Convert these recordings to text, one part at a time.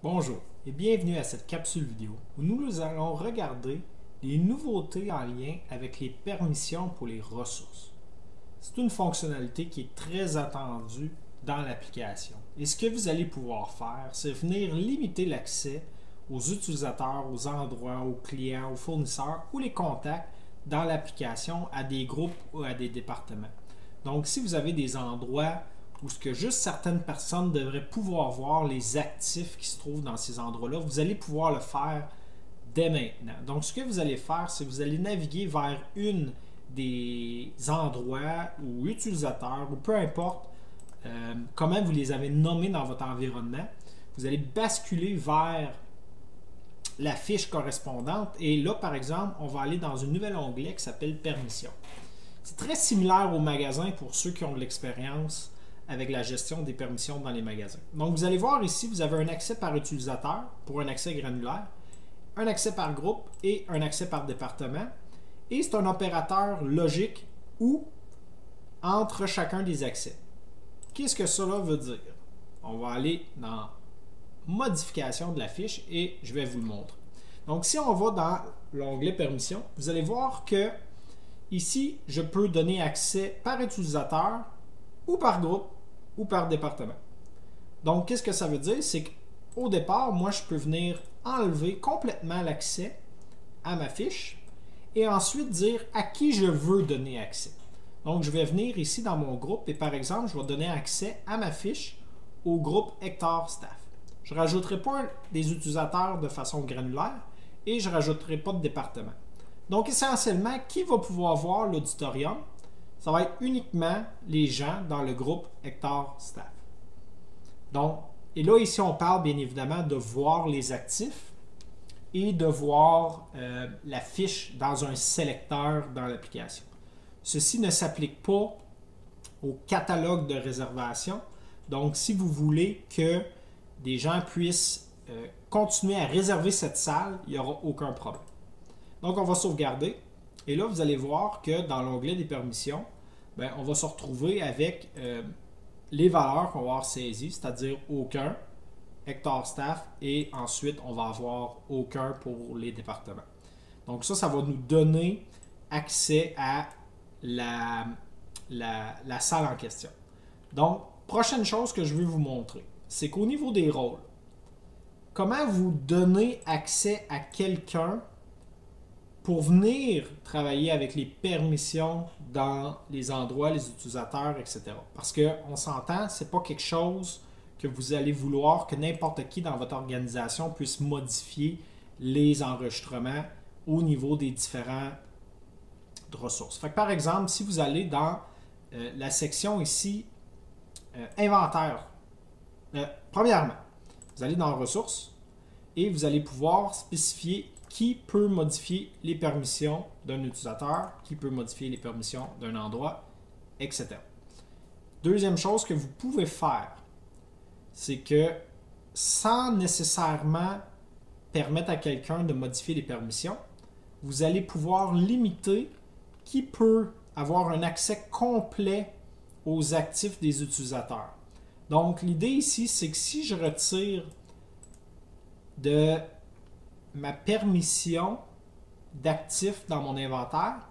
Bonjour et bienvenue à cette capsule vidéo où nous allons regarder les nouveautés en lien avec les permissions pour les ressources. C'est une fonctionnalité qui est très attendue dans l'application. Et ce que vous allez pouvoir faire, c'est venir limiter l'accès aux utilisateurs, aux endroits, aux clients, aux fournisseurs ou les contacts dans l'application à des groupes ou à des départements. Donc, si vous avez des endroits où ce que juste certaines personnes devraient pouvoir voir les actifs qui se trouvent dans ces endroits-là, vous allez pouvoir le faire dès maintenant. Donc, ce que vous allez faire, c'est que vous allez naviguer vers une des endroits ou utilisateurs, ou peu importe comment vous les avez nommés dans votre environnement. Vous allez basculer vers la fiche correspondante et là, par exemple, on va aller dans un nouvel onglet qui s'appelle Permissions. C'est très similaire au magasin pour ceux qui ont de l'expérience avec la gestion des permissions dans les magasins. Donc, vous allez voir ici, vous avez un accès par utilisateur pour un accès granulaire, un accès par groupe et un accès par département. Et c'est un opérateur logique ou entre chacun des accès. Qu'est-ce que cela veut dire? On va aller dans modification de la fiche et je vais vous le montrer. Donc, si on va dans l'onglet permissions, vous allez voir que ici, je peux donner accès par utilisateur ou par groupe ou par département. Donc, qu'est-ce que ça veut dire? C'est qu'au départ, moi, je peux venir enlever complètement l'accès à ma fiche et ensuite dire à qui je veux donner accès. Donc, je vais venir ici dans mon groupe et par exemple, je vais donner accès à ma fiche au groupe Hector Staff. Je ne rajouterai pas des utilisateurs de façon granulaire et je ne rajouterai pas de département. Donc, essentiellement, qui va pouvoir voir l'auditorium? Ça va être uniquement les gens dans le groupe Hector Staff. Donc, et là, ici, on parle bien évidemment de voir les actifs et de voir la fiche dans un sélecteur dans l'application. Ceci ne s'applique pas au catalogue de réservation. Donc, si vous voulez que des gens puissent continuer à réserver cette salle, il n'y aura aucun problème. Donc, on va sauvegarder. Et là, vous allez voir que dans l'onglet des permissions, bien, on va se retrouver avec les valeurs qu'on va avoir saisies, c'est-à-dire aucun, Hector Staff, et ensuite, on va avoir aucun pour les départements. Donc ça va nous donner accès à la salle en question. Donc, prochaine chose que je veux vous montrer, c'est qu'au niveau des rôles, comment vous donner accès à quelqu'un pour venir travailler avec les permissions dans les endroits, les utilisateurs, etc. Parce qu'on s'entend, ce n'est pas quelque chose que vous allez vouloir que n'importe qui dans votre organisation puisse modifier les enregistrements au niveau des différentes ressources. Fait que par exemple, si vous allez dans la section ici, inventaire, premièrement, vous allez dans ressources et vous allez pouvoir spécifier qui peut modifier les permissions d'un utilisateur, qui peut modifier les permissions d'un endroit, etc. Deuxième chose que vous pouvez faire, c'est que sans nécessairement permettre à quelqu'un de modifier les permissions, vous allez pouvoir limiter qui peut avoir un accès complet aux actifs des utilisateurs. Donc, l'idée ici, c'est que si je retire de ma permission d'actif dans mon inventaire,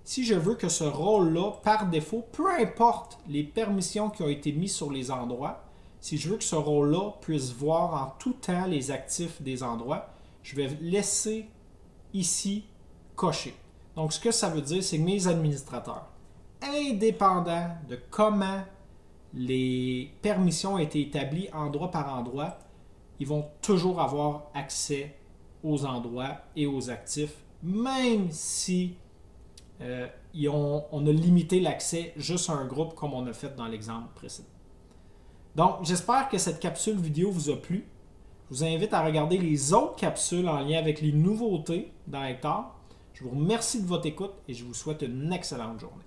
si je veux que ce rôle-là, par défaut, peu importe les permissions qui ont été mises sur les endroits, si je veux que ce rôle-là puisse voir en tout temps les actifs des endroits, je vais laisser ici cocher. Donc, ce que ça veut dire, c'est que mes administrateurs, indépendants de comment les permissions ont été établies endroit par endroit, ils vont toujours avoir accès aux endroits et aux actifs, même si on a limité l'accès juste à un groupe comme on a fait dans l'exemple précédent. Donc, j'espère que cette capsule vidéo vous a plu. Je vous invite à regarder les autres capsules en lien avec les nouveautés dans Hector. Je vous remercie de votre écoute et je vous souhaite une excellente journée.